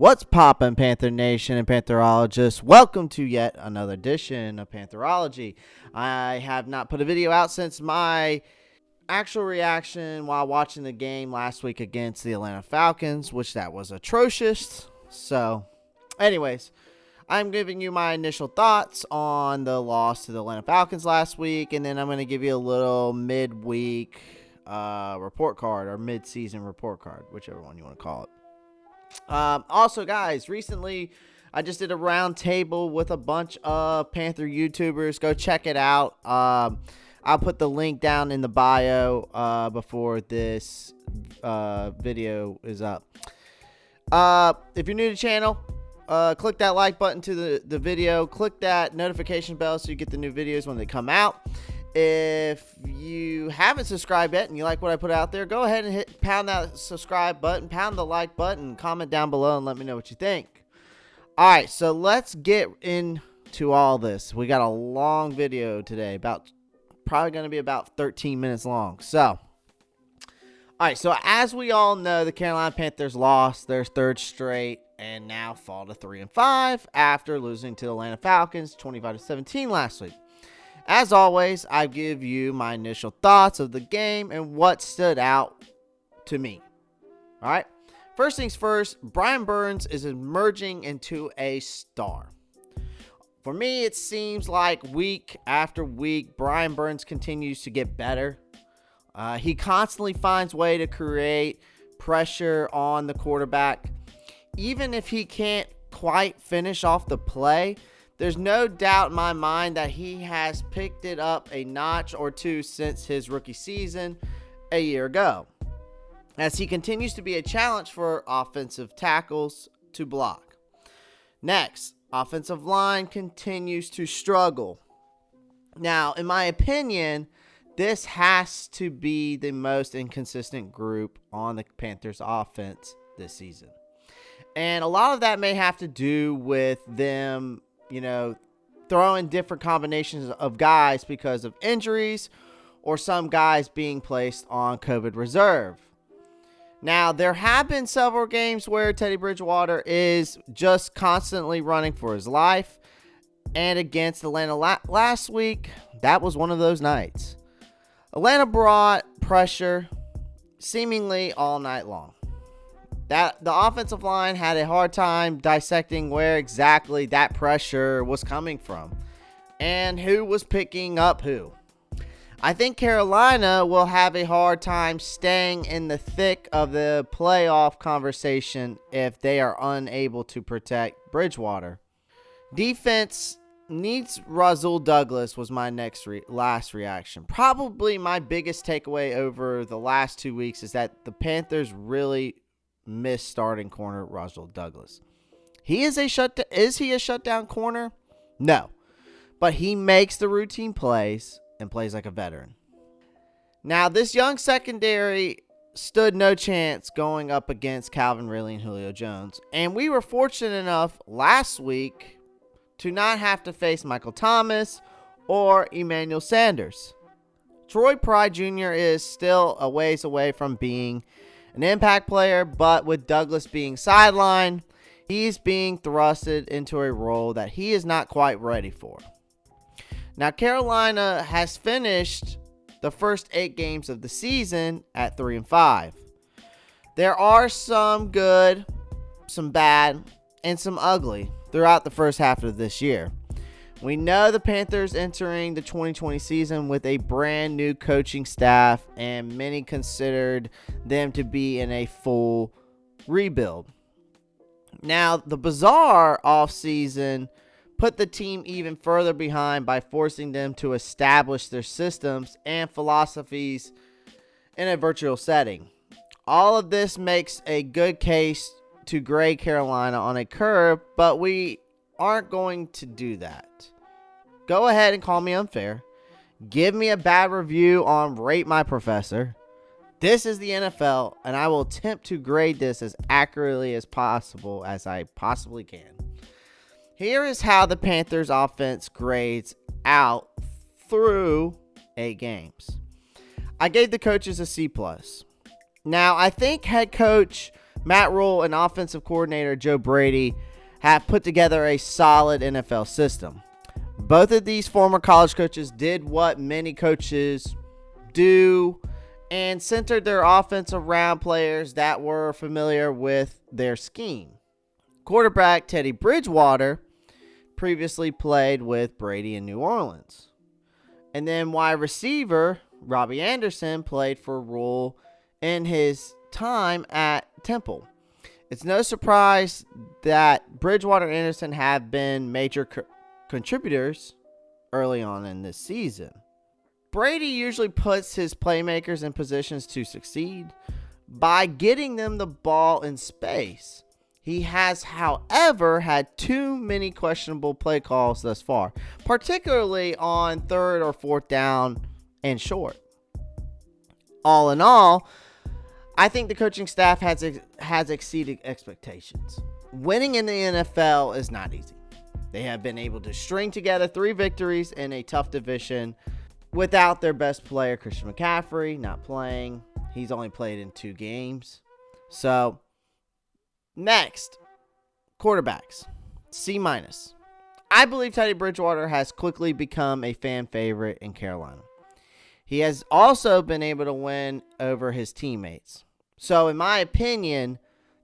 What's poppin', Panther Nation and Pantherologists? Welcome to yet another edition of Pantherology. I have not put a video out since my actual reaction while watching the game last week against the Atlanta Falcons, which that was atrocious. So, anyways, I'm giving you my initial thoughts on the loss to the Atlanta Falcons last week, and then I'm going to give you a little midweek report card or mid-season report card, whichever one you want to call it. Also, guys, recently I just did a round table with a bunch of Panther YouTubers. Go check it out. I'll put the link down in the bio before this video is up. If you're new to the channel, click that like button to the video. Click that notification bell so you get the new videos when they come out. If you haven't subscribed yet and you like what I put out there, go ahead and pound that subscribe button, pound the like button, comment down below and let me know what you think. Alright, so let's get into all this. We got a long video today, probably going to be about 13 minutes long. So, alright, so as we all know, the Carolina Panthers lost their third straight and now fall to 3-5 after losing to the Atlanta Falcons 25-17 last week. As always, I give you my initial thoughts of the game and what stood out to me. Alright, first things first, Brian Burns is emerging into a star. For me, it seems like week after week, Brian Burns continues to get better. He constantly finds a way to create pressure on the quarterback. Even if he can't quite finish off the play, there's no doubt in my mind that he has picked it up a notch or two since his rookie season a year ago, as he continues to be a challenge for offensive tackles to block. Next, offensive line continues to struggle. Now, in my opinion, this has to be the most inconsistent group on the Panthers offense this season. And a lot of that may have to do with them throwing different combinations of guys because of injuries or some guys being placed on COVID reserve. Now, there have been several games where Teddy Bridgewater is just constantly running for his life. And against Atlanta last week, that was one of those nights. Atlanta brought pressure seemingly all night long. The offensive line had a hard time dissecting where exactly that pressure was coming from and who was picking up who. I think Carolina will have a hard time staying in the thick of the playoff conversation if they are unable to protect Bridgewater. Defense needs Rasul Douglas was my last reaction. Probably my biggest takeaway over the last 2 weeks is that the Panthers really missed starting corner Rasul Douglas. Is he a shutdown corner? No. But he makes the routine plays and plays like a veteran. Now, this young secondary stood no chance going up against Calvin Ridley and Julio Jones. And we were fortunate enough last week to not have to face Michael Thomas or Emmanuel Sanders. Troy Pride Jr. is still a ways away from being an impact player, but with Douglas being sidelined, he's being thrusted into a role that he is not quite ready for. Now, Carolina has finished the first 8 games of the season at 3-5. There are some good, some bad, and some ugly throughout the first half of this year. We know the Panthers entering the 2020 season with a brand new coaching staff, and many considered them to be in a full rebuild. Now, the bizarre offseason put the team even further behind by forcing them to establish their systems and philosophies in a virtual setting. All of this makes a good case to grade Carolina on a curve, but we aren't going to do that. Go ahead and call me unfair. Give me a bad review on Rate My Professor. This is the NFL, and I will attempt to grade this as accurately as possible as I possibly can. Here is how the Panthers offense grades out through 8 games. I gave the coaches a C+. Now, I think head coach Matt Rule and offensive coordinator Joe Brady have put together a solid NFL system. Both of these former college coaches did what many coaches do and centered their offense around players that were familiar with their scheme. Quarterback Teddy Bridgewater previously played with Brady in New Orleans. And then wide receiver Robbie Anderson played for Rule in his time at Temple. It's no surprise that Bridgewater and Anderson have been major contributors early on in this season. Brady usually puts his playmakers in positions to succeed by getting them the ball in space. He has, however, had too many questionable play calls thus far, particularly on 3rd or 4th down and short. All in all, I think the coaching staff has exceeded expectations. Winning in the NFL is not easy. They have been able to string together 3 victories in a tough division without their best player, Christian McCaffrey, not playing. He's only played in 2 games. So, next, quarterbacks, C-. I believe Teddy Bridgewater has quickly become a fan favorite in Carolina. He has also been able to win over his teammates. So, in my opinion,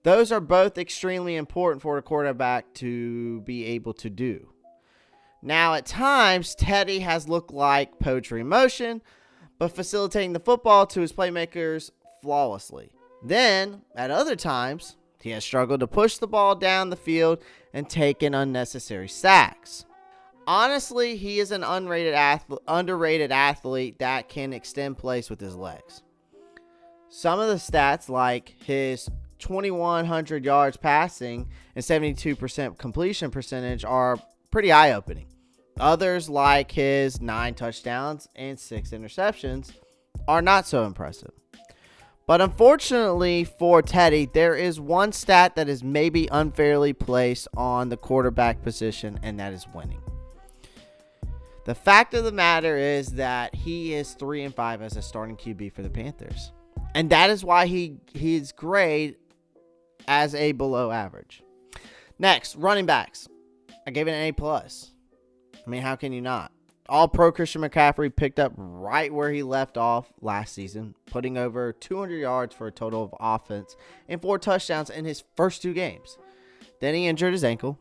those are both extremely important for a quarterback to be able to do. Now, at times, Teddy has looked like poetry in motion, but facilitating the football to his playmakers flawlessly. Then, at other times, he has struggled to push the ball down the field and taken unnecessary sacks. Honestly, he is an underrated athlete that can extend plays with his legs. Some of the stats, like his 2,100 yards passing and 72% completion percentage, are pretty eye-opening. Others, like his 9 touchdowns and 6 interceptions, are not so impressive. But unfortunately for Teddy, there is one stat that is maybe unfairly placed on the quarterback position, and that is winning. The fact of the matter is that he is 3-5 as a starting QB for the Panthers. And that is why he's grade as a below average. Next, running backs. I gave it an A+. I mean, how can you not? All-Pro Christian McCaffrey picked up right where he left off last season, putting over 200 yards for a total of offense and 4 touchdowns in his first 2 games. Then he injured his ankle,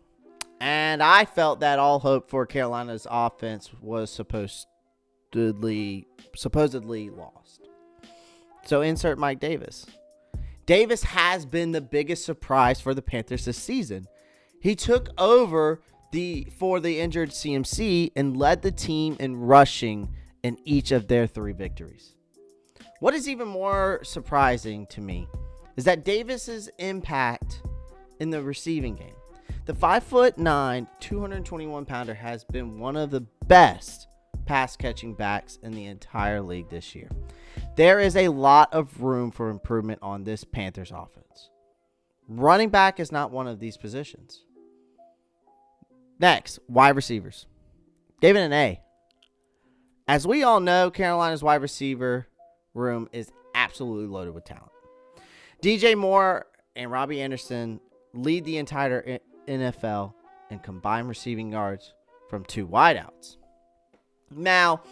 and I felt that all hope for Carolina's offense was supposedly lost. So insert Mike Davis. Davis has been the biggest surprise for the Panthers this season. He took over for the injured CMC and led the team in rushing in each of their 3 victories. What is even more surprising to me is that Davis's impact in the receiving game. The 5'9", 221-pounder has been one of the best pass-catching backs in the entire league this year. There is a lot of room for improvement on this Panthers offense. Running back is not one of these positions. Next, wide receivers. Gave it an A. As we all know, Carolina's wide receiver room is absolutely loaded with talent. DJ Moore and Robbie Anderson lead the entire NFL in combined receiving yards from 2 wideouts. Now,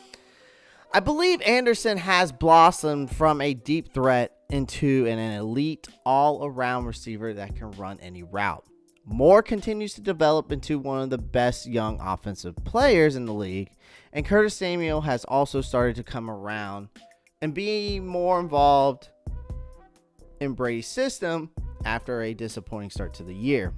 I believe Anderson has blossomed from a deep threat into an elite all-around receiver that can run any route. Moore continues to develop into one of the best young offensive players in the league, and Curtis Samuel has also started to come around and be more involved in Brady's system after a disappointing start to the year.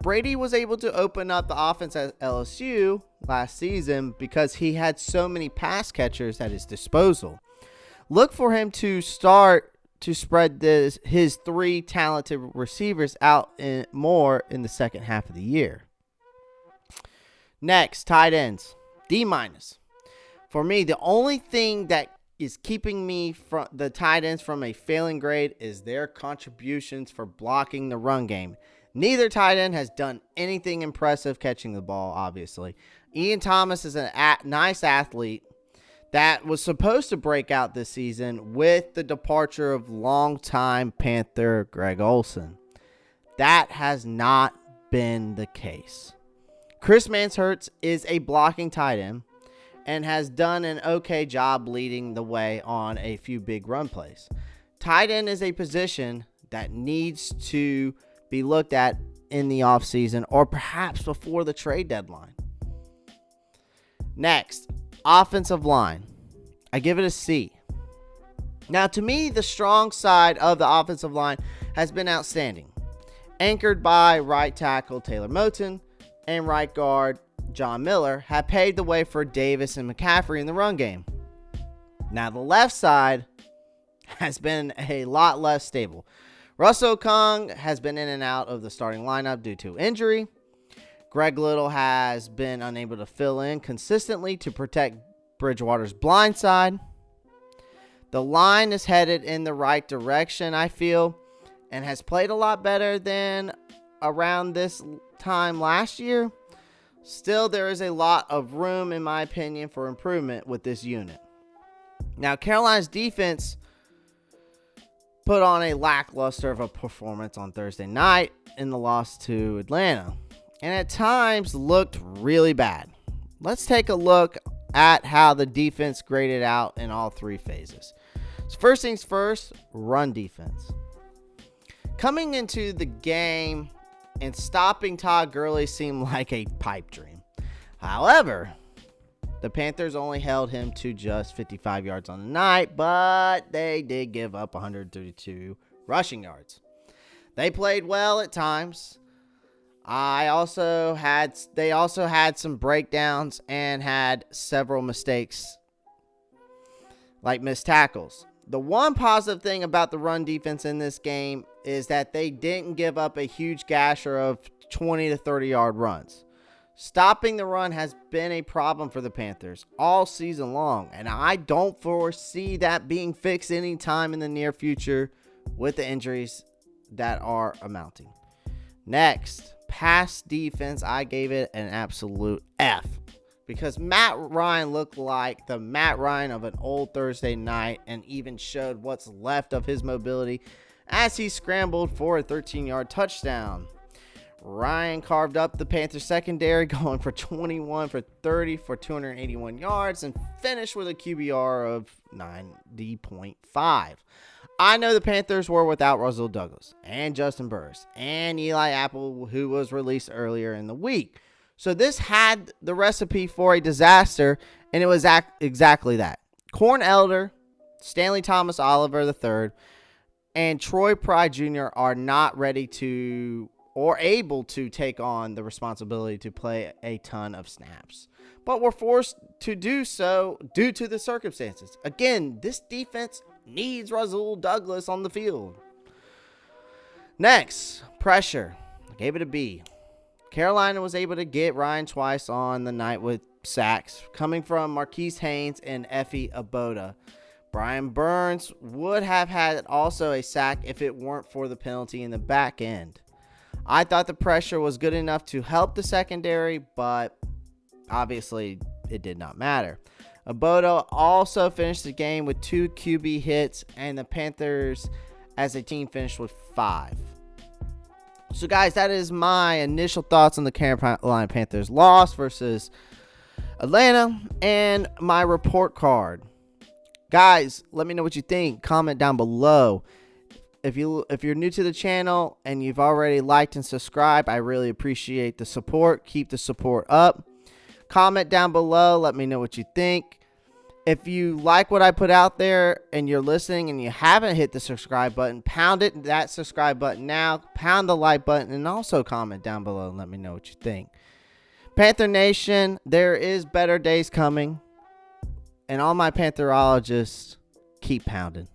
Brady was able to open up the offense at LSU last season because he had so many pass catchers at his disposal. Look for him to start to spread his 3 talented receivers out more in the second half of the year. Next, tight ends, D-. For me, the only thing that is keeping me from the tight ends from a failing grade is their contributions for blocking the run game. Neither tight end has done anything impressive catching the ball, obviously. Ian Thomas is a nice athlete that was supposed to break out this season with the departure of longtime Panther Greg Olsen. That has not been the case. Chris Manshurts is a blocking tight end and has done an okay job leading the way on a few big run plays. Tight end is a position that needs to be looked at in the offseason or perhaps before the trade deadline. Next, offensive line. I give it a C. Now, to me, the strong side of the offensive line has been outstanding, anchored by right tackle Taylor Moton and right guard John Miller have paved the way for Davis and McCaffrey in the run game. Now, the left side has been a lot less stable. Russell Okung has been in and out of the starting lineup due to injury. Greg Little has been unable to fill in consistently to protect Bridgewater's blind side. The line is headed in the right direction, I feel, and has played a lot better than around this time last year. Still, there is a lot of room, in my opinion, for improvement with this unit. Now, Carolina's defense put on a lackluster of a performance on Thursday night in the loss to Atlanta, and at times looked really bad. Let's take a look at how the defense graded out in all three phases. So first things first, run defense. Coming into the game and stopping Todd Gurley seemed like a pipe dream. However, the Panthers only held him to just 55 yards on the night, but they did give up 132 rushing yards. They played well at times. They also had some breakdowns and had several mistakes, like missed tackles. The one positive thing about the run defense in this game is that they didn't give up a huge gasher of 20 to 30 yard runs. Stopping the run has been a problem for the Panthers all season long, and I don't foresee that being fixed anytime in the near future with the injuries that are amounting. Next, pass defense, I gave it an absolute F because Matt Ryan looked like the Matt Ryan of an old Thursday night and even showed what's left of his mobility as he scrambled for a 13-yard touchdown. Ryan carved up the Panthers secondary, going for 21 for 30 for 281 yards and finished with a QBR of 90.5. I know the Panthers were without Rasul Douglas and Justin Burris and Eli Apple, who was released earlier in the week. So this had the recipe for a disaster, and it was exactly that. Corn Elder, Stanley Thomas Oliver III, and Troy Pride Jr. are not ready to or able to take on the responsibility to play a ton of snaps, but were forced to do so due to the circumstances. Again, this defense needs Rasul Douglas on the field. Next, pressure. I gave it a B. Carolina was able to get Ryan twice on the night with sacks, coming from Marquise Haynes and Effie Aboda. Brian Burns would have had also a sack if it weren't for the penalty in the back end. I thought the pressure was good enough to help the secondary, but obviously it did not matter. Aboda also finished the game with 2 QB hits, and the Panthers as a team finished with 5. So, guys, that is my initial thoughts on the Carolina Panthers loss versus Atlanta and my report card. Guys, let me know what you think. Comment down below. If you're new to the channel and you've already liked and subscribed, I really appreciate the support. Keep the support up. Comment down below. Let me know what you think. If you like what I put out there and you're listening and you haven't hit the subscribe button, pound that subscribe button now. Pound the like button and also comment down below and let me know what you think. Panther Nation, there is better days coming. And all my Pantherologists, keep pounding.